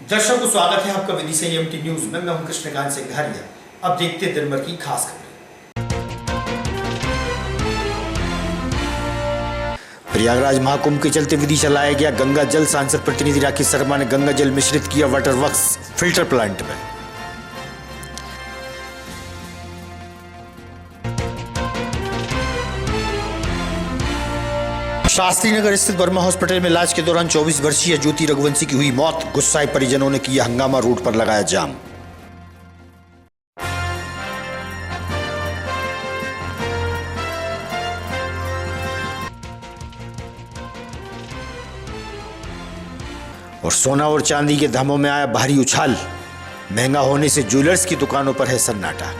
दर्शकों स्वागत है आपका विदिशा एमटी न्यूज में। मैं हूं कृष्णकांत सिंघारिया। अब देखते हैं दिन भर की खास खबरें। प्रयागराज महाकुंभ के चलते विदिशा लाया गया गंगा जल। सांसद प्रतिनिधि राकेश शर्मा ने गंगा जल मिश्रित किया वाटर वर्क्स फिल्टर प्लांट में। शास्त्री नगर स्थित वर्मा हॉस्पिटल में इलाज के दौरान 24 वर्षीय ज्योति रघुवंशी की हुई मौत। गुस्साए परिजनों ने किया हंगामा, रोड पर लगाया जाम। और सोना और चांदी के दामों में आया भारी उछाल। महंगा होने से ज्वेलर्स की दुकानों पर है सन्नाटा।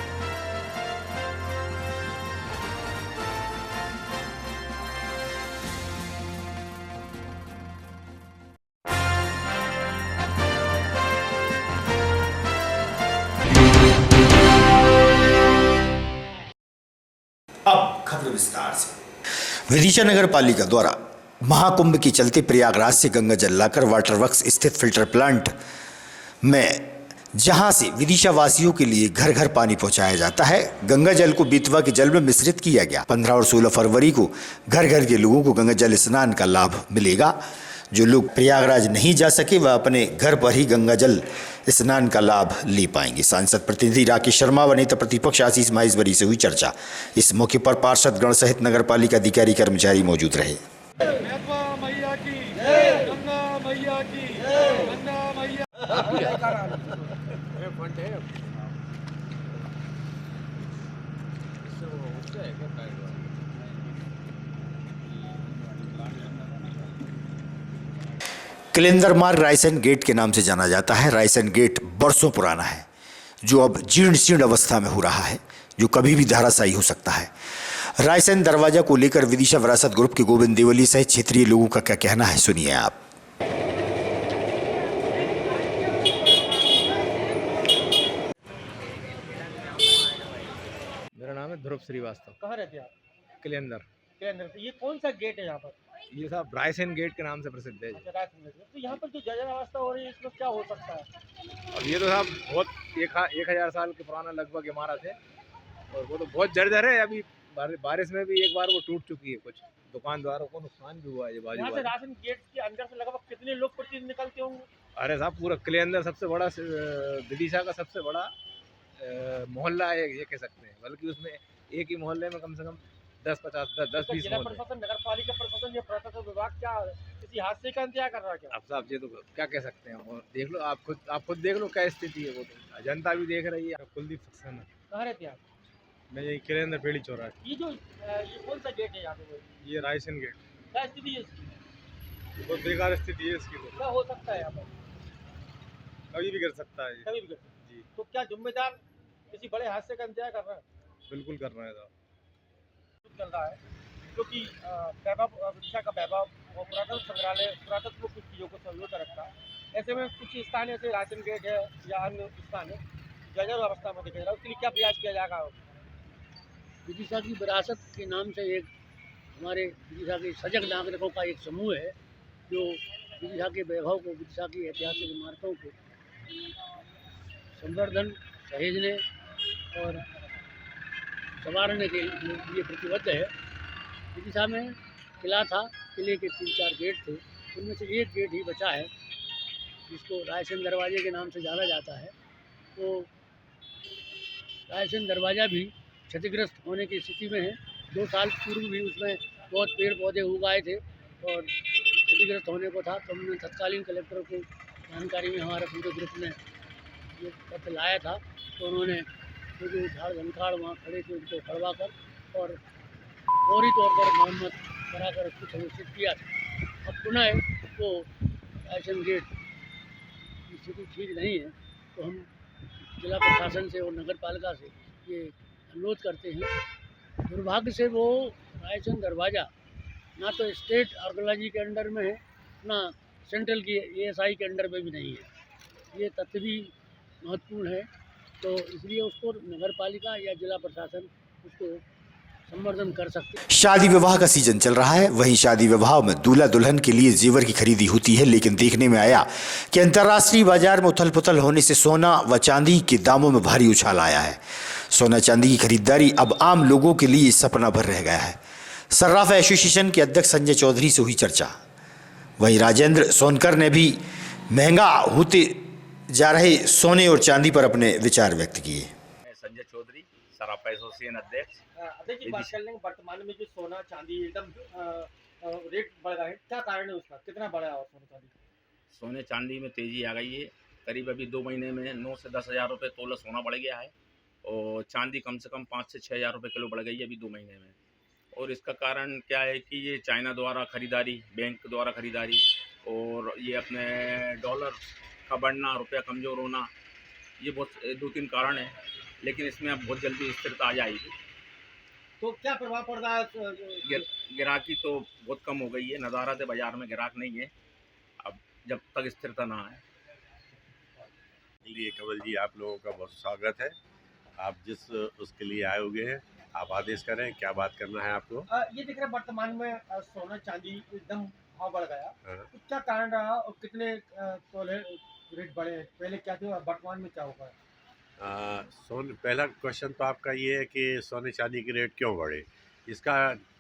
अब खबर विस्तार से। विदिशा नगर पालिका द्वारा महाकुंभ के चलते प्रयागराज से गंगा जल लाकर वाटर वर्क्स स्थित फिल्टर प्लांट में, जहां से विदिशा वासियों के लिए घर घर पानी पहुंचाया जाता है, गंगा जल को बेतवा के जल में मिश्रित किया गया। 15 और 16 फरवरी को घर घर के लोगों को गंगा जल स्नान का लाभ मिलेगा। जो लोग प्रयागराज नहीं जा सके वह अपने घर पर ही गंगा जल स्नान का लाभ ले पाएंगे। सांसद प्रतिनिधि राकेश शर्मा व नेता प्रतिपक्ष आशीष माहेश्वरी से हुई चर्चा। इस मौके पर पार्षद गण सहित नगर पालिका अधिकारी कर्मचारी मौजूद रहे। कलेंदर मार्ग रायसेन गेट के नाम से जाना जाता है। रायसेन गेट बरसों पुराना है, जो अब जीर्ण शीर्ण अवस्था में हो रहा है, जो कभी भी धराशायी हो सकता है। रायसेन दरवाजा को लेकर विदिशा विरासत ग्रुप के गोविंद देवली सहित क्षेत्रीय लोगों का क्या कहना है, सुनिए आप। मेरा नाम है ध्रुव श्रीवास्तव। कहाँ रहते हैं आप? कलेंदर। के अंदर से ये कौन सा गेट है यहाँ पर? ये साहब रायसेन गेट के नाम से प्रसिद्ध है। अच्छा, रायसेन गेट। तो यहाँ पर जो जर्जर अवस्था हो रही है इसमें क्या हो सकता है? और ये तो साहब बहुत 1000 साल के पुराना लगभग इमारत है, और वो तो बहुत जर्जर है। अभी बारिश में भी एक बार वो टूट चुकी है, कुछ दुकानदारों को नुकसान भी हुआ है। यहाँ से रायसेन गेट के अंदर से लगभग कितने लोग प्रतिदिन निकलते होंगे? अरे साहब पूरा कलेंदर सबसे बड़ा, विदिशा का सबसे बड़ा मोहल्ला है ये कह सकते हैं। बल्कि उसमें एक ही मोहल्ले में कम से कम 10-20 जिला प्रशासन, नगर पालिका प्रशासन या प्रशासन विभाग क्या किसी हादसे का इंतजार कर रहा है क्या? अब साहब ये तो क्या कह सकते हैं, और देख लो आप खुद देख लो क्या स्थिति है। वो तो जनता भी देख रही है। कुलदीप सक्सेना। कहाँ रहते हैं आप? मैं यही किलेंदर पेड़ी चौराहा। ये कौन सा गेट है यहाँ पे? ये रायसेन गेट क्या स्थिति है इसकी? बहुत बेकार स्थिति है इसकी, तो क्या हो सकता है यहाँ पर? कभी भी कर सकता है ये। कभी भी कर सकता है। जी तो क्या जिम्मेदार किसी बड़े हादसे का इंतजार कर रहा है? बिल्कुल कर रहा है साहब। चल रहा है क्योंकि वैभव, विदिशा का वैभव और पुरातन संग्रहालय पुरातत्व कुछ चीज़ों को संजो रखता है। ऐसे में कुछ स्थान ऐसे रायसेन गेट है या अन्य स्थान है जर्जर अवस्था में दिखाई दे रहा है, उसके लिए क्या प्रयास किया जाएगा? विदिशा की विरासत के नाम से एक हमारे विदिशा के सजग नागरिकों का एक समूह है, जो विदिशा के वैभव को, विदिशा की ऐतिहासिक इमारतों को संवर्धन, सहेजने और संवारने के लिए प्रतिबद्ध है। विदिशा में किला था, किले के 3-4 गेट थे, उनमें से एक गेट ही बचा है जिसको रायसेन दरवाजे के नाम से जाना जाता है। तो रायसेन दरवाज़ा भी क्षतिग्रस्त होने की स्थिति में है। 2 साल पूर्व भी उसमें बहुत पेड़ पौधे उगाए थे और क्षतिग्रस्त होने को था, तो हमने तत्कालीन कलेक्टर को जानकारी में हमारे पूरे ग्रुप ने ये पत्र लाया था। तो उन्होंने जो झाड़ झंखाड़ वहाँ खड़े थे उनको खड़वा कर और फौरी तौर पर मरम्मत कराकर उसको सुनिश्चित किया था। अब पुनः वो रायसेन गेट की स्थिति ठीक नहीं है, तो हम जिला प्रशासन से और नगर पालिका से ये अनुरोध करते हैं। दुर्भाग्य से वो रायसेन दरवाज़ा ना तो स्टेट आर्कोलॉजी के अंडर में है, ना सेंट्रल की ASI के अंडर में भी नहीं है। ये तथ्य भी महत्वपूर्ण है, तो इसलिए उसको नगर पालिका या जिला प्रशासन उसको संवर्धन कर सकते हैं। शादी विवाह का सीजन चल रहा है। वहीं शादी विवाह में दूल्हा दुल्हन के लिए जेवर की खरीदी होती है, लेकिन देखने में आया कि अंतर्राष्ट्रीय बाजार में उथल पुथल होने से सोना व चांदी के दामों में भारी उछाल आया है। सोना चांदी की खरीदारी अब आम लोगों के लिए सपना भर रह गया है। सर्राफ एसोसिएशन के अध्यक्ष संजय चौधरी से हुई चर्चा। वहीं राजेंद्र सोनकर ने भी महंगा होते जा रहे सोने और चांदी पर अपने विचार व्यक्त किए। संजय चौधरी, सराफा एसोसिएशन अध्यक्ष। अध्यक्ष जी, बात कर लेंगे वर्तमान में जो सोना चांदी एकदम रेट बढ़ रहा है, क्या कारण है उसका, कितना बढ़ा है सोना चांदी? सोने चांदी में तेजी आ गई है। करीब अभी 2 महीने में 9 से 10 हज़ार रुपये तोला सोना बढ़ गया है और चांदी कम से कम 5 से 6 हज़ार रुपये किलो बढ़ गई है अभी 2 महीने में। और इसका कारण क्या है कि ये चाइना द्वारा ख़रीदारी, बैंक द्वारा ख़रीदारी और ये अपने डॉलर का बढ़ना, रुपया कमज़ोर होना, ये बहुत 2-3 कारण है। लेकिन इसमें अब बहुत जल्दी स्थिरता आ जाएगी। तो क्या प्रभाव पड़ रहा है? गिराकी तो बहुत कम हो गई है, नज़ारत है बाज़ार में ग्राहक नहीं है अब जब तक स्थिरता ना आए। लिए कमल जी, आप लोगों का बहुत स्वागत है। आप जिस उसके लिए आए हुए हैं, आप आदेश करें, क्या बात करना है आपको? ये दिख रहा है वर्तमान में सोना चांदी एकदम भाव बढ़ गया, हाँ। तो क्या कारण रहा और कितने तोले रेट बढ़े, पहले क्या थे और वर्तमान में क्या होगा? पहला क्वेश्चन तो आपका ये है कि सोने चांदी के रेट क्यों बढ़े। इसका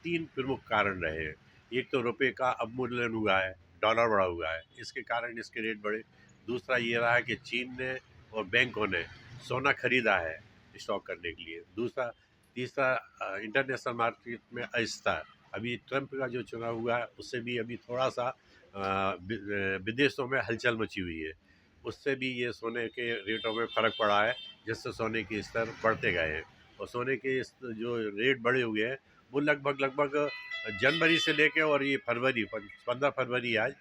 3 प्रमुख कारण रहे हैं। एक तो रुपए का अवमूल्यन हुआ है, डॉलर बढ़ा हुआ है, इसके कारण इसके रेट बढ़े। दूसरा ये रहा है कि चीन ने और बैंकों ने सोना खरीदा है स्टॉक करने के लिए। तीसरा इंटरनेशनल मार्केट में अस्थिरता। अभी ट्रंप का जो चुनाव हुआ है उससे भी अभी थोड़ा सा विदेशों में हलचल मची हुई है, उससे भी ये सोने के रेटों में फ़र्क पड़ा है, जिससे सोने के स्तर बढ़ते गए हैं। और सोने के जो रेट बढ़े हुए हैं वो लगभग जनवरी से लेके और ये फरवरी 15 फरवरी आज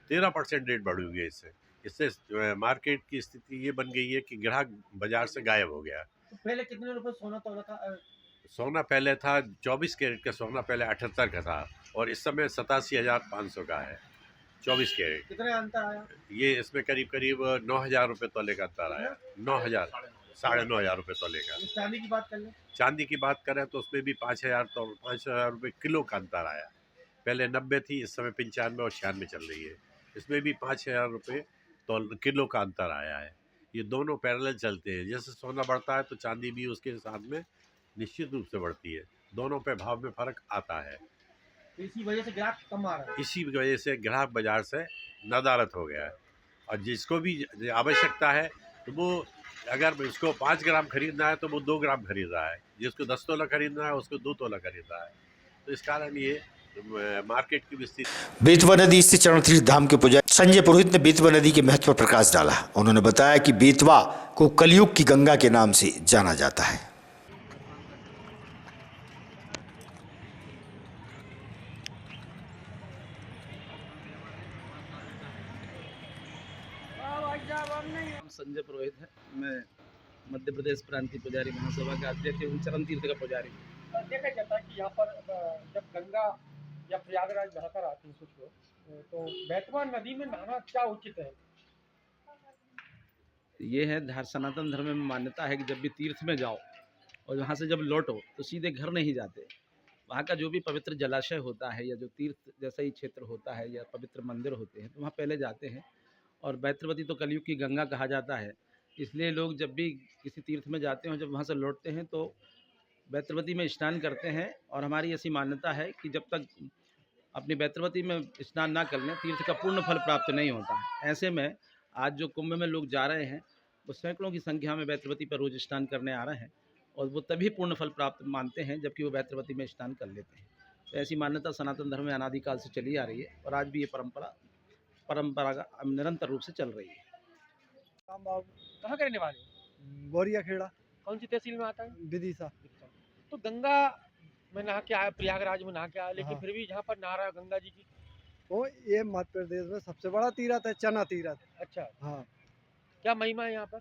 13% रेट बढ़ी हुई है। इससे मार्केट की स्थिति ये बन गई है कि ग्राहक बाजार से गायब हो गया। तो पहले कितने रुपए सोना तोला था? सोना पहले था 24 कैरेट का सोना पहले 78 का था और इस समय 87,500 का है 24 कैरेट। कितने अंतर आया? ये इसमें करीब 9,000 रुपये तोले का अंतर आया। 9,000, 9,500 रुपये तोले का। चांदी की बात कर लें, चांदी की बात करें तो उसमें भी 5,000 रुपये किलो का अंतर आया। पहले 90 थी, इस समय 95 और 96 चल रही है। इसमें भी 5,000 रुपये किलो का अंतर आया है। ये दोनों पैरेलल चलते हैं। जैसे सोना बढ़ता है तो चांदी भी उसके साथ में निश्चित रूप से बढ़ती है। दोनों पे भाव में फ़र्क आता है। तो इसी वजह से ग्राहक कम आ रहा है। इसी वजह से ग्राहक बाजार से नदारत हो गया है और जिसको भी आवश्यकता है तो वो अगर उसको 5 ग्राम खरीदना है तो वो 2 ग्राम खरीद रहा है, जिसको 10 तोला खरीदना है उसको 2 तोला खरीद रहा है। तो इस कारण ये मार्केट की विस्तृत। बेतवा नदी स्थित चरणतीर्थ धाम के पुजारी संजय पुरोहित ने बेतवा नदी के महत्व पर प्रकाश डाला। उन्होंने बताया कि बेतवा को कलयुग की गंगा के नाम से जाना जाता है। संजय पुरोहित है, मैं मध्य प्रदेश प्रांतीय पुजारी महासभा के अध्यक्ष एवं चरण तीर्थ का पुजारी हूँ। देखा जाता है कि यहाँ पर जब गंगा या प्रयागराज नहाकर आते हैं कुछ लोग, तो बेतवा नदी में नहाना क्या उचित है? ये है सनातन धर्म में मान्यता है कि जब भी तीर्थ में जाओ और वहाँ से जब लौटो तो सीधे घर नहीं जाते। वहाँ का जो भी पवित्र जलाशय होता है या जो तीर्थ जैसा ही क्षेत्र होता है या पवित्र मंदिर होते हैं तो वहाँ पहले जाते हैं। और बैत्रवती तो कलयुग की गंगा कहा जाता है, इसलिए लोग जब भी किसी तीर्थ में जाते हैं जब वहाँ से लौटते हैं तो बैत्रवती में स्नान करते हैं। और हमारी ऐसी मान्यता है कि जब तक अपनी बैत्रवती में स्नान ना कर लें तीर्थ का पूर्ण फल प्राप्त नहीं होता। ऐसे में आज जो कुंभ में लोग जा रहे हैं वो सैकड़ों की संख्या में बैत्रवती पर रोज स्नान करने आ रहे हैं और वो तभी पूर्ण फल प्राप्त मानते हैं जबकि वो बैत्रवती में स्नान कर लेते हैं। तो ऐसी मान्यता सनातन धर्म में अनादिकाल से चली आ रही है और आज भी ये परंपरा निरंतर रूप से चल रही है। कहाँ के रहने वाले हो? बोरिया खेड़ा, कौन सी तहसील में आता है? विदिशा। तो गंगा में नहा के आया, प्रयागराज में नहा के आया, लेकिन हाँ। फिर भी यहाँ पर नहा रहा है गंगा जी की। तो ये मध्य प्रदेश में सबसे बड़ा तीर्थ है, चना तीर्थ। अच्छा, हाँ, क्या महिमा है यहाँ पर?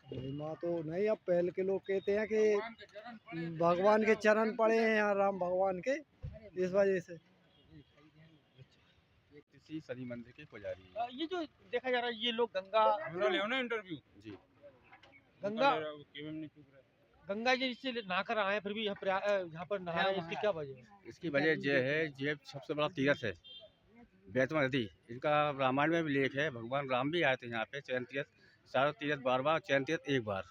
महिमा तो नहीं, अब पहले के लोग कहते हैं कि भगवान के चरण पड़े हैं यहाँ, राम भगवान के, इस वजह से। किसी शनि मंदिर के पुजारी ये जो देखा जा रहा है ये लोग गंगा गंगा जी से नहाकर आए फिर भी यहाँ पर नहा रहे हैं, इसकी क्या वजह है? इसकी वजह यह है, ये सबसे बड़ा तीर्थ है बैतवा नदी। इनका रामायण में भी लेख है, भगवान राम भी आए थे यहाँ पे चैन तीर्थ, सारा तीर्थ बार बार, चैन तीर्थ एक बार।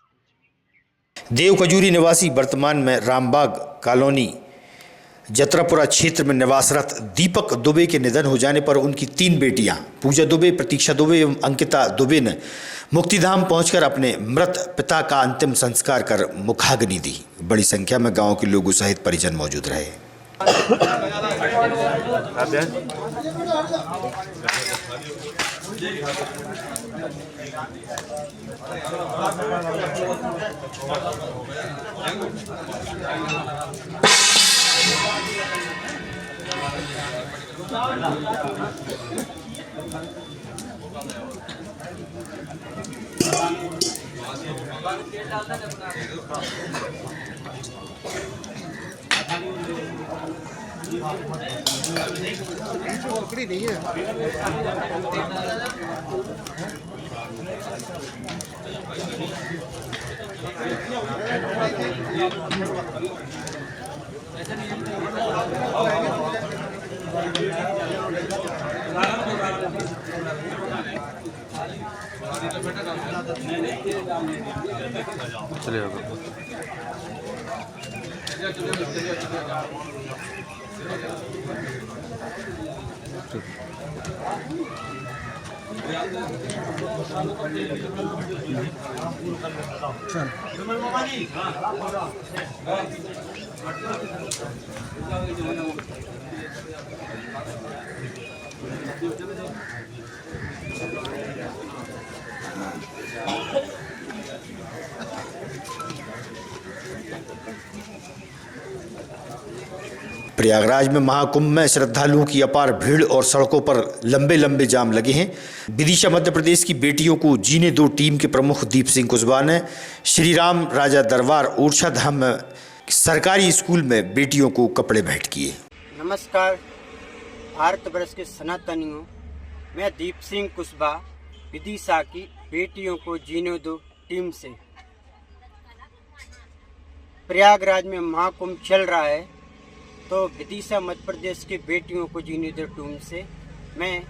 देव खजूरी निवासी वर्तमान में रामबाग कॉलोनी जत्रापुरा क्षेत्र में निवासरत दीपक दुबे के निधन हो जाने पर उनकी 3 बेटियां पूजा दुबे, प्रतीक्षा दुबे एवं अंकिता दुबे ने मुक्तिधाम पहुंचकर अपने मृत पिता का अंतिम संस्कार कर मुखाग्नि दी। बड़ी संख्या में गांव के लोगों सहित परिजन मौजूद रहे। प्रयागराज में महाकुंभ में श्रद्धालुओं की अपार भीड़ और सड़कों पर लंबे लंबे जाम लगे हैं। विदिशा मध्य प्रदेश की बेटियों को जीने दो टीम के प्रमुख दीप सिंह कुशवाहा ने श्री राम राजा दरबार ओरछा धाम में सरकारी स्कूल में बेटियों को कपड़े भेंट किए। नमस्कार भारतवर्ष के सनातनियों, मैं दीप सिंह कुशवाहा विदिशा की बेटियों को जीने दो टीम से प्रयागराज में महाकुंभ चल रहा है, तो विदिशा मध्य प्रदेश की बेटियों को जीने दो टीम से मैं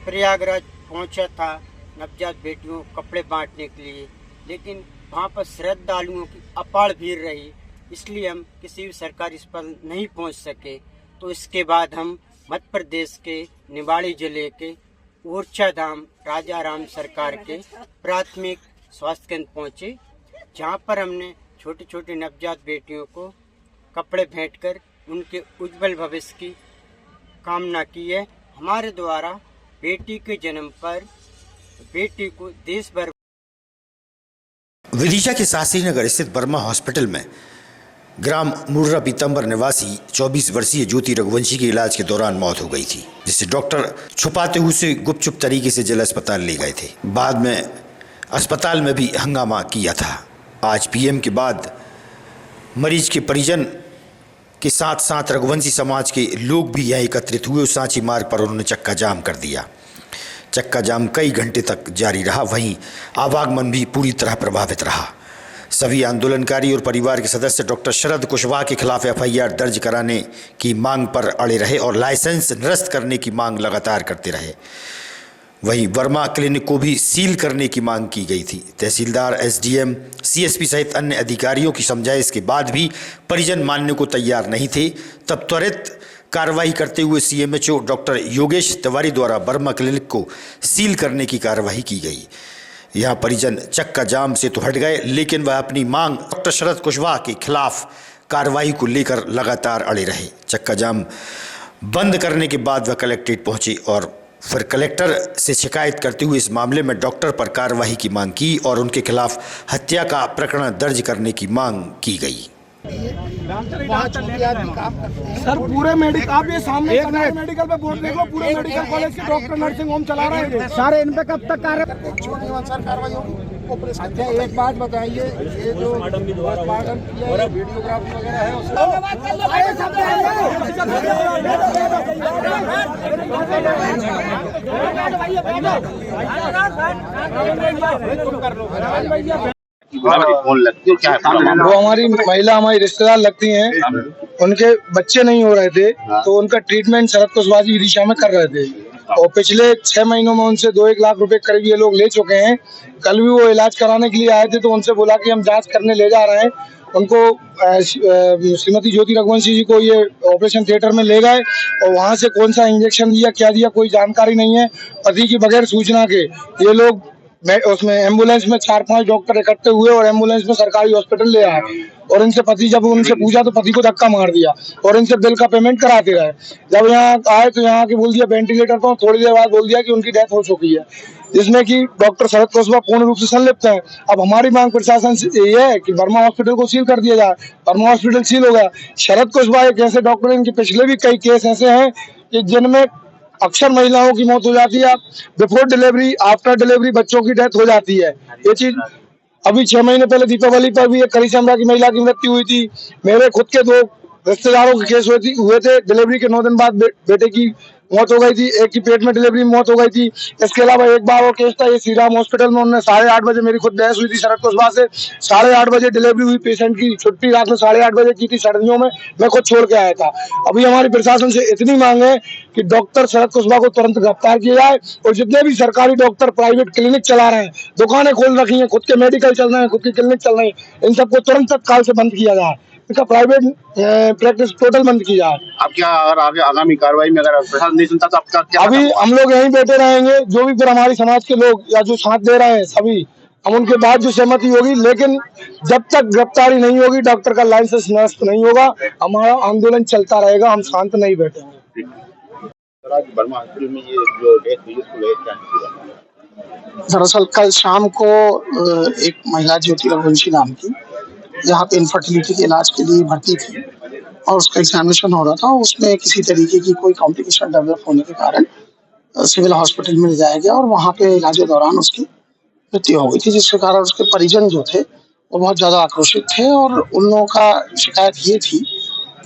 प्रयागराज पहुंचा था नवजात बेटियों को कपड़े बांटने के लिए, लेकिन वहां पर श्रद्धालुओं की अपार भीड़ रही, इसलिए हम किसी भी सरकारी अस्पताल नहीं पहुंच सके। तो इसके बाद हम मध्य प्रदेश के निवाड़ी जिले के ओरछा धाम राजा राम सरकार के प्राथमिक स्वास्थ्य केंद्र पहुंचे, जहां पर हमने छोटी छोटी नवजात बेटियों को कपड़े भेंटकर उनके उज्जवल भविष्य की कामना की है। हमारे द्वारा बेटी के जन्म पर बेटी को देश भर। विदिशा के शास्त्री नगर स्थित बर्मा हॉस्पिटल में ग्राम मुर्रा पीतम्बर निवासी 24 वर्षीय ज्योति रघुवंशी के इलाज के दौरान मौत हो गई थी, जिसे डॉक्टर छुपाते हुए उसे गुपचुप तरीके से जिला अस्पताल ले गए थे। बाद में अस्पताल में भी हंगामा किया था। आज पीएम के बाद मरीज के परिजन के साथ साथ रघुवंशी समाज के लोग भी यहाँ एकत्रित हुए। सांची मार्ग पर उन्होंने चक्का जाम कर दिया। चक्का जाम कई घंटे तक जारी रहा। वहीं आवागमन भी पूरी तरह प्रभावित रहा। सभी आंदोलनकारी और परिवार के सदस्य डॉक्टर शरद कुशवाहा के खिलाफ एफआईआर दर्ज कराने की मांग पर अड़े रहे और लाइसेंस निरस्त करने की मांग लगातार करते रहे। वहीं वर्मा क्लिनिक को भी सील करने की मांग की गई थी। तहसीलदार, एसडीएम, सीएसपी सहित अन्य अधिकारियों की समझाइश के बाद भी परिजन मानने को तैयार नहीं थे। तब त्वरित कार्रवाई करते हुए सीएमएचओ डॉक्टर योगेश तिवारी द्वारा वर्मा क्लिनिक को सील करने की कार्रवाई की गई। यहाँ परिजन चक्का जाम से तो हट गए, लेकिन वह अपनी मांग डॉक्टर शरद कुशवाहा के खिलाफ कार्रवाई को लेकर लगातार अड़े रहे। चक्का जाम बंद करने के बाद वह कलेक्ट्रेट पहुंचे और फिर कलेक्टर से शिकायत करते हुए इस मामले में डॉक्टर पर कार्रवाई की मांग की और उनके खिलाफ हत्या का प्रकरण दर्ज करने की मांग की गई। सर पूरे मेडिकल, आप ये सामने मेडिकल पे बोर्ड देख लो, पूरे मेडिकल कॉलेज के डॉक्टर नर्सिंग होम चला रहे हैं सर। इन पे कब तक कार्रवाई होगी? अच्छा एक बात बताइए, ये जो पोस्टमार्टम किया है, वीडियोग्राफी वगैरह है उसका कौन लगती है और क्या है पूरा मामला? वो हमारी महिला हमारी रिश्तेदार लगती हैं, उनके बच्चे नहीं हो रहे थे तो उनका ट्रीटमेंट शरद कुशवाहा जी विदिशा में कर रहे थे और पिछले 6 महीनों में उनसे 2-1 लाख रुपए करीब ये लोग ले चुके हैं। कल भी वो इलाज कराने के लिए आए थे तो उनसे बोला कि हम जांच करने ले जा रहे हैं। उनको श्रीमती ज्योति रघुवंशी जी को ये ऑपरेशन थिएटर में ले गए और वहां से कौन सा इंजेक्शन दिया क्या दिया कोई जानकारी नहीं है। पति की बगैर सूचना के ये लोग उसमें एम्बुलेंस में 4-5 डॉक्टर इकट्ठे हुए और एम्बुलेंस में सरकारी हॉस्पिटल ले आए और इनसे पति जब उनसे पूछा तो पति को धक्का मार दिया और इनसे बिल का पेमेंट कराते रहे। जब यहाँ आए तो यहाँ के बोल दिया वेंटिलेटर पर, थोड़ी देर बाद बोल दिया कि उनकी डेथ हो चुकी है, जिसमें कि डॉक्टर शरद कुशवाहा पूर्ण रूप से संलिप्त है। अब हमारी मांग प्रशासन से ये है कि वर्मा हॉस्पिटल को सील कर दिया जाए। वर्मा हॉस्पिटल सील हो गया। शरद कुशवाहा एक ऐसे डॉक्टर, इनके पिछले भी कई केस ऐसे हैं कि जिनमें अक्सर महिलाओं की मौत हो जाती है, बिफोर डिलीवरी आफ्टर डिलीवरी बच्चों की डेथ हो जाती है। ये चीज अभी 6 महीने पहले दीपावली पर भी एक करी चमड़ा की महिला की मृत्यु हुई थी। मेरे खुद के 2 रिश्तेदारों के केस हुए थे। डिलीवरी के 9 दिन बाद बेटे की मौत हो गई थी, एक की पेट में डिलीवरी में मौत हो गई थी। इसके अलावा एक बार और केस था, ये श्री राम हॉस्पिटल में उन्होंने 8:30 बजे, मेरी खुद बहस हुई थी शरद कुशवाहा से, 8:30 बजे डिलीवरी हुई। पेशेंट की छुट्टी रात में 8:30 बजे की थी, सर्दियों में, मैं खुद छोड़ के आया था। अभी हमारी प्रशासन से इतनी मांग है कि डॉक्टर शरद कुशवाहा को तुरंत गिरफ्तार किया जाए और जितने भी सरकारी डॉक्टर प्राइवेट क्लिनिक चला रहे हैं, दुकानें खोल रखी हैं, खुद के मेडिकल चल रहे हैं, खुद की क्लिनिक चल रही है, इन सबको तुरंत तत्काल से बंद किया जाए। इनका प्राइवेट प्रैक्टिस टोटल बंद की जाए। अब क्या अगर आगे आगामी कार्रवाई में अगर प्रशासन नहीं सुनता तो आपका क्या? अभी हम लोग यहीं बैठे रहेंगे, जो भी फिर हमारी समाज के लोग या जो साथ दे रहे हैं सभी, हम उनके बाद जो सहमति होगी, लेकिन जब तक गिरफ्तारी नहीं होगी, डॉक्टर का लाइसेंस नष्ट नहीं होगा, हमारा आंदोलन चलता रहेगा, हम शांत नहीं बैठेंगे। वर्मा हॉस्पिटल में ये जो डेथ हुई उसको लेकर क्या है? दरअसल कल शाम को एक महिला ज्योति रघुवंशी नाम की यहाँ पे इनफर्टिलिटी के इलाज के लिए भर्ती थी और उसका एग्जामिनेशन हो रहा था। उसमें किसी तरीके की कोई कॉम्प्लिकेशन डेवलप होने के कारण सिविल हॉस्पिटल में ले जाया गया और वहाँ पे इलाज के दौरान उसकी मृत्यु हो गई थी, जिसके कारण उसके परिजन जो थे वो बहुत ज़्यादा आक्रोशित थे और उन लोगों का शिकायत ये थी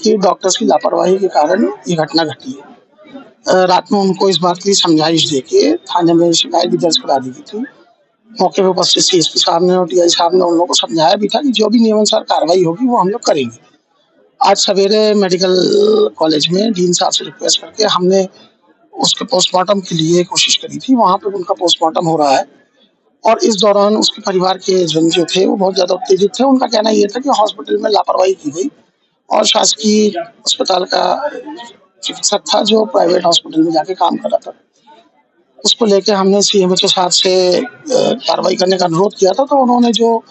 कि डॉक्टर्स की लापरवाही के कारण ये घटना घटी है। रात में उनको इस बात की समझाइश दे के थाने में शिकायत भी दर्ज करा दी गई थी। मौके पर उपस्थित CSP साहब ने और DI साहब ने उन लोगों को समझाया भी था कि जो भी नियमानुसार कार्रवाई होगी वो हम लोग करेंगे। आज सवेरे मेडिकल कॉलेज में डीन साहब से रिक्वेस्ट करके हमने उसके पोस्टमार्टम के लिए कोशिश करी थी। वहाँ पे उनका पोस्टमार्टम हो रहा है और इस दौरान उसके परिवार के जन जो थे वो बहुत ज़्यादा उत्तेजित थे। उनका कहना ये था कि हॉस्पिटल में लापरवाही की गई और शासकीय अस्पताल का चिकित्सक था जो प्राइवेट हॉस्पिटल में जाके काम कर रहा था, उसको लेके हमने CMHO साहब से कार्रवाई करने का अनुरोध किया था। तो उन्होंने जो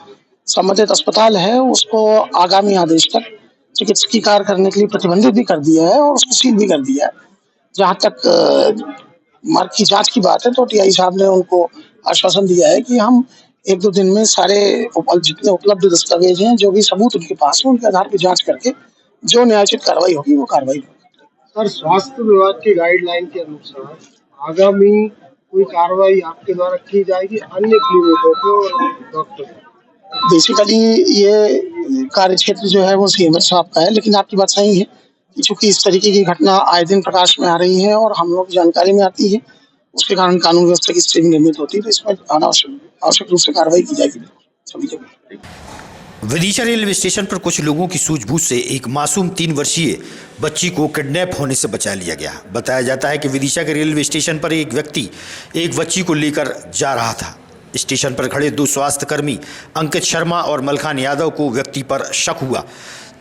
संबंधित अस्पताल है उसको आगामी आदेश तक चिकित्सकीय कार्य करने के लिए प्रतिबंधित भी कर दिया है और उसको सील भी कर दिया है। जहाँ तक मार्ग की जांच की बात है तो TI साहब ने उनको आश्वासन दिया है कि हम 1-2 दिन में सारे जितने उपलब्ध दस्तावेज हैं, जो भी सबूत उनके पास है, उनके आधार पर जाँच करके जो न्यायोचित कार्रवाई होगी वो कार्रवाई होगी। सर, स्वास्थ्य विभाग की गाइडलाइन के अनुसार आगामी कोई कार्रवाई आपके द्वारा की जाएगी अन्य क्लिनिकों पे और डॉक्टर? बेसिकली ये कार्य क्षेत्र जो है वो CMHO साहब का है, लेकिन आपकी बात सही है कि चूंकि इस तरीके की घटना आए दिन प्रकाश में आ रही है और हम लोग जानकारी में आती है, उसके कारण कानून व्यवस्था की स्थिति निर्मित होती है, तो इसमें आवश्यक रूप से कार्रवाई की जाएगी सभी जगह। विदिशा रेलवे स्टेशन पर कुछ लोगों की सूझबूझ से एक मासूम 3 वर्षीय बच्ची को किडनैप होने से बचा लिया गया। बताया जाता है कि विदिशा के रेलवे स्टेशन पर एक व्यक्ति एक बच्ची को लेकर जा रहा था। स्टेशन पर खड़े 2 स्वास्थ्यकर्मी अंकित शर्मा और मलखान यादव को व्यक्ति पर शक हुआ।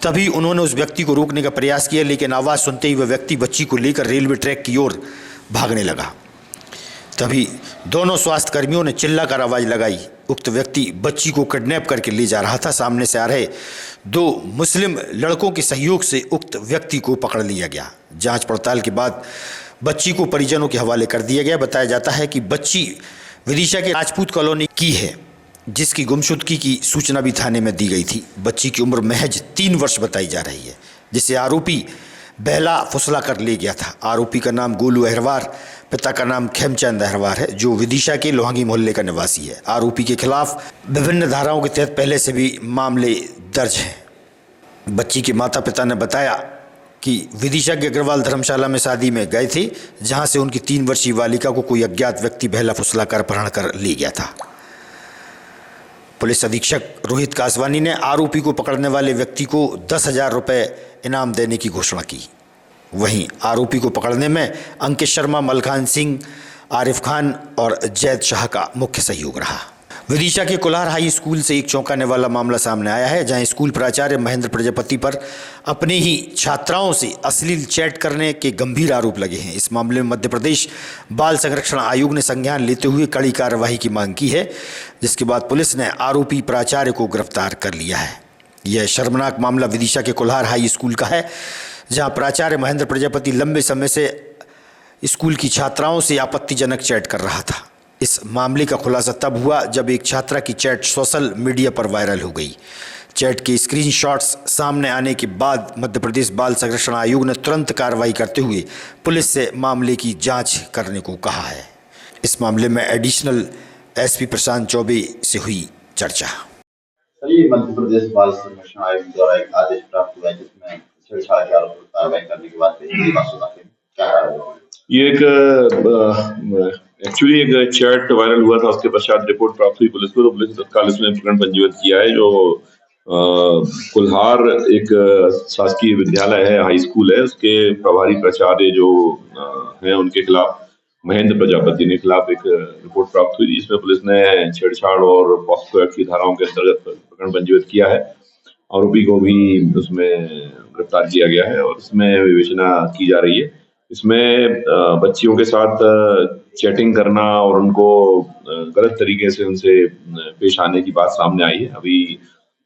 तभी उन्होंने उस व्यक्ति को रोकने का प्रयास किया, लेकिन आवाज़ सुनते ही वह व्यक्ति बच्ची को लेकर रेलवे ट्रैक की ओर भागने लगा। तभी दोनों स्वास्थ्यकर्मियों ने चिल्लाकर आवाज़ लगाई। उक्त व्यक्ति बच्ची को किडनैप करके ले जा रहा था। सामने से आ रहे 2 मुस्लिम लड़कों के सहयोग से उक्त व्यक्ति को पकड़ लिया गया। जांच पड़ताल के बाद बच्ची को परिजनों के हवाले कर दिया गया। बताया जाता है कि बच्ची विदिशा के राजपूत कॉलोनी की है, जिसकी गुमशुदगी की सूचना भी थाने में दी गई थी। बच्ची की उम्र महज 3 वर्ष बताई जा रही है, जिसे आरोपी बहला फुसला कर ले गया था। आरोपी का नाम गोलू अहरवार, पिता का नाम खेमचंद अहरवार है, जो विदिशा के लोहांगी मोहल्ले का निवासी है। आरोपी के खिलाफ विभिन्न धाराओं के तहत पहले से भी मामले दर्ज हैं। बच्ची के माता पिता ने बताया कि विदिशा के अग्रवाल धर्मशाला में शादी में गए थे, जहां से उनकी 3 वर्षीय बालिका को कोई अज्ञात व्यक्ति बहला फुसला कर अपहरण कर ले गया था। पुलिस अधीक्षक रोहित कासवानी ने आरोपी को पकड़ने वाले व्यक्ति को 10,000 रुपये इनाम देने की घोषणा की। वहीं आरोपी को पकड़ने में अंकित शर्मा, मलखान सिंह, आरिफ खान और जैद शाह का मुख्य सहयोग रहा। विदिशा के कुल्हार हाई स्कूल से एक चौंकाने वाला मामला सामने आया है, जहां स्कूल प्राचार्य महेंद्र प्रजापति पर अपने ही छात्राओं से अश्लील चैट करने के गंभीर आरोप लगे हैं। इस मामले में मध्य प्रदेश बाल संरक्षण आयोग ने संज्ञान लेते हुए कड़ी कार्रवाई की मांग की है, जिसके बाद पुलिस ने आरोपी प्राचार्य को गिरफ्तार कर लिया है। यह शर्मनाक मामला विदिशा के कुल्हार हाई स्कूल का है, जहाँ प्राचार्य महेंद्र प्रजापति लंबे समय से स्कूल की छात्राओं से आपत्तिजनक चैट कर रहा था। इस मामले का खुलासा तब हुआ जब एक छात्रा की चैट सोशल मीडिया पर वायरल हो गई। चैट के स्क्रीनशॉट्स सामने आने के बाद मध्य प्रदेश बाल संरक्षण आयोग ने तुरंत कार्रवाई करते हुए पुलिस से मामले की जांच करने को कहा है। इस मामले में एडिशनल एसपी प्रशांत चौबे से हुई चर्चा। सर, ये मध्य प्रदेश बाल संरक्षण आयोग द्वारा एक आदेश प्राप्त हुआ है जिसमें छेड़छाड़ के आरोप पर कार्रवाई करने के बाद क्या कार्रवाई? ये एक एक्चुअली एक चैट वायरल हुआ था, उसके पश्चात रिपोर्ट प्राप्त हुई पुलिस को, तो पुलिस ने तत्काल इसमें प्रकरण पंजीबद्ध किया है। जो कुल्हार एक शासकीय विद्यालय है, हाई स्कूल है, उसके प्रभारी प्राचार्य जो हैं उनके खिलाफ, महेंद्र प्रजापति ने खिलाफ एक रिपोर्ट प्राप्त हुई, जिसमें पुलिस ने छेड़छाड़ और पॉक्सो एक्ट की धाराओं के अंतर्गत प्रकरण पंजीबद्ध किया है। आरोपी को भी उसमें गिरफ्तार किया गया है और इसमें विवेचना की जा रही है। इसमें बच्चियों के साथ चैटिंग करना और उनको गलत तरीके से उनसे पेश आने की बात सामने आई है। अभी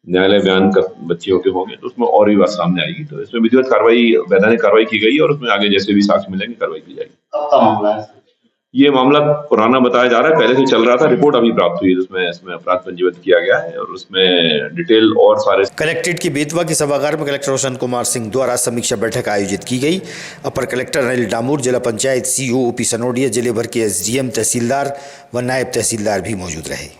न्यायालय बयान कर बच्चियों के होंगे तो उसमें और भी बात सामने आएगी, तो इसमें विधिवत कार्रवाई, वैधानिक कार्रवाई की गई और उसमें आगे जैसे भी साक्ष्य मिलेंगे कार्रवाई की जाएगी। कब का मामला है? ये मामला पुराना बताया जा रहा है, पहले से चल रहा था। रिपोर्ट अभी प्राप्त हुई, जिसमें इसमें अपराध पंजीबद्ध किया गया है और उसमें डिटेल और सारे। कलेक्ट्रेट की बेतवा के सभागार में कलेक्टर रोशन कुमार सिंह द्वारा समीक्षा बैठक आयोजित की गई। अपर कलेक्टर अनिल डामोर, जिला पंचायत सीईओ ओपी सनोडिया, जिले भर के एसडीएम, तहसीलदार व नायब तहसीलदार भी मौजूद रहे।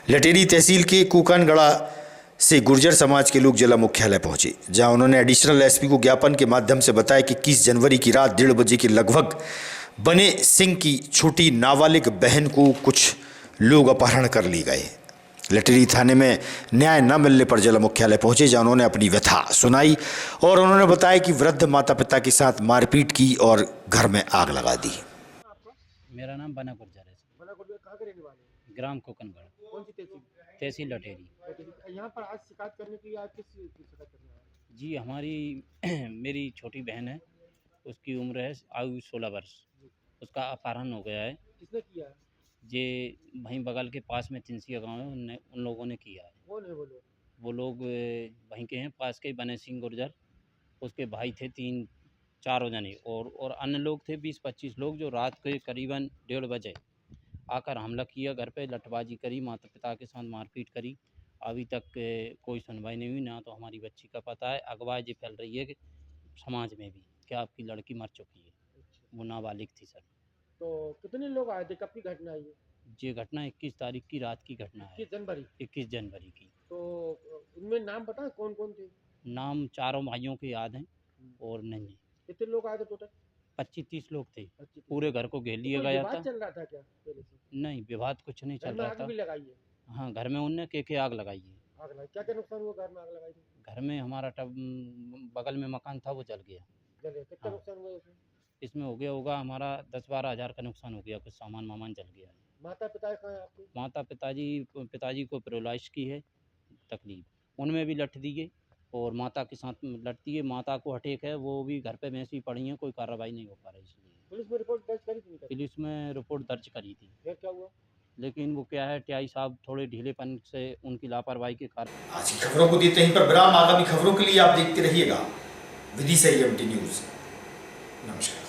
लटेरी तहसील के कुकनगढ़ा से गुर्जर समाज के लोग जिला मुख्यालय पहुंचे, जहां उन्होंने एडिशनल एसपी को ज्ञापन के माध्यम से बताया कि 21 जनवरी की रात 1:30 बजे के लगभग बने सिंह की छोटी नाबालिग बहन को कुछ लोग अपहरण कर ले गए। लटेरी थाने में न्याय न मिलने पर जिला मुख्यालय पहुंचे, जहां उन्होंने अपनी व्यथा सुनाई और उन्होंने बताया कि वृद्ध माता पिता के साथ मारपीट की और घर में आग लगा दी। मेरा नाम बना गुर्जर है। बना गुर्जर कहाँ के रहने वाले हैं? ग्राम कोकनगढ़। कौन सी तहसील? तहसील लटेरी। यहाँ पर आज शिकायत करने के लिए आज किस चीज़ की शिकायत करने आए? जी, हमारी मेरी छोटी बहन है, उसकी उम्र है आयु 16 वर्ष। उसका अपहरण हो गया है। किसने किया है? ये वहीं बगल के पास में तिनसिया गांव है, उन लोगों ने किया है। कौन है वो लोग? वो लोग वहीं के हैं, पास के बने सिंह गुर्जर, उसके भाई थे 3-4 जने और अन्य लोग थे 20-25 लोग, जो रात के करीबन 1:30 बजे आकर हमला किया, घर पे लठबाजी करी, माता पिता के साथ मारपीट करी। अभी तक कोई सुनवाई नहीं हुई, ना तो हमारी बच्ची का पता है। अगवा ये फैल रही है कि समाज में भी कि आपकी लड़की मर चुकी है। वो नाबालिग थी सर। तो कितने लोग आए थे? कब की घटना है ये? ये घटना 21 तारीख की रात की घटना है। 21 जनवरी की। तो उनमें नाम पता कौन कौन थे? नाम चारों भाइयों के याद हैं और नहीं। कितने लोग आए थे टोटल? 25-30 लोग थे। पूरे घर को घेर लिया गया था। चल रहा था क्या पहले से? नहीं, विवाद कुछ नहीं चल रहा था। आग भी लगाई है? हाँ, घर में उनने के आग लगाई है। आग लगाई, क्या क्या नुकसान हुआ घर में आग लगाई थी? घर में हमारा बगल में मकान था, वो जल गया। कितना नुकसान हुआ इसमें? इसमें हो गया होगा हमारा 10-12 हज़ार का नुकसान हो गया। कुछ सामान जल गया है। माता पिता कहाँ है आपके? माता पिताजी को पैरालाइज की है तकलीफ, उनमें भी लट दी गई और माता के साथ लड़ती है। माता को अटैक है, वो भी घर पे वैसे ही पड़ी हैं, कोई कार्रवाई नहीं हो पा रही। इसलिए पुलिस में रिपोर्ट दर्ज करी थी? पुलिस में रिपोर्ट दर्ज करी थी। फिर क्या हुआ? लेकिन वो क्या है टीआई साहब थोड़े ढीलेपन से उनकी लापरवाही के कारण। आज की खबरों को देते ही पर विराम। आगामी खबरों के लिए आप देखते रहिएगा विदिशा EMT न्यूज। नमस्कार।